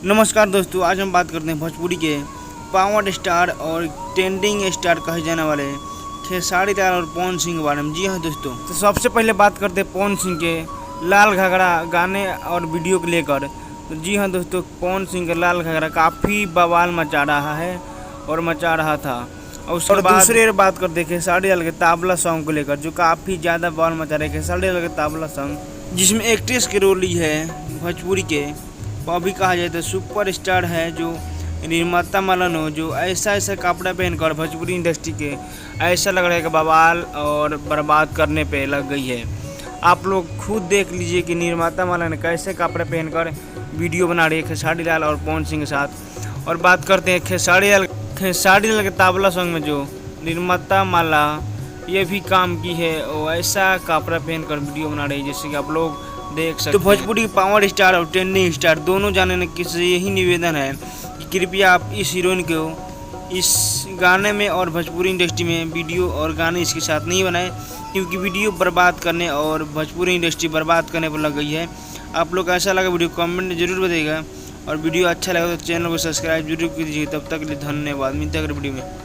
नमस्कार दोस्तों, आज हम बात करते हैं भोजपुरी के पावर स्टार और ट्रेंडिंग स्टार कहे जाने वाले खेसारी लाल और पवन सिंह के बारे में। जी हाँ दोस्तों, तो सबसे पहले बात करते हैं पवन सिंह के लाल घाघरा गाने और वीडियो को लेकर। तो जी हाँ दोस्तों, पवन सिंह का लाल घाघरा काफ़ी बवाल मचा रहा है और मचा रहा था। और उसके बाद दूसरी बात करते हैं खेसारी लाल के ताबला सॉन्ग को लेकर, जो काफ़ी ज़्यादा बवाल मचा रहे हैं। खेसारी लाल के ताबला सॉन्ग जिसमें एक्ट्रेस की रोल ली है भोजपुरी के, अभी कहा जाए तो सुपर स्टार है, जो निर्माता मालन हो, जो ऐसा कपड़ा पहनकर भोजपुरी इंडस्ट्री के ऐसा लग रहा है कि बवाल और बर्बाद करने पे लग गई है। आप लोग खुद देख लीजिए कि निर्माता मालन कैसे कपड़े पहनकर वीडियो बना रही है खेसारी लाल और पवन सिंह के साथ। और बात करते हैं खेसारी लाल के ताबला सॉन्ग में जो निर्माता माला ये भी काम की है, वो ऐसा कपड़ा पहनकर वीडियो बना रही है जैसे कि आप लोग देख सकते हैं। तो भोजपुरी पावर स्टार और ट्रेंडिंग स्टार दोनों जाने ने किसी यही निवेदन है कि कृपया आप इस हीरोइन को इस गाने में और भोजपुरी इंडस्ट्री में वीडियो और गाने इसके साथ नहीं बनाए, क्योंकि वीडियो बर्बाद करने और भोजपुरी इंडस्ट्री बर्बाद करने पर लग गई है। आप लोग ऐसा लगा वीडियो कमेंट में जरूर बताइएगा, और वीडियो अच्छा लगा तो चैनल को सब्सक्राइब जरूर कीजिए। तब तक के लिए धन्यवाद, मिलते हैं अगले वीडियो में।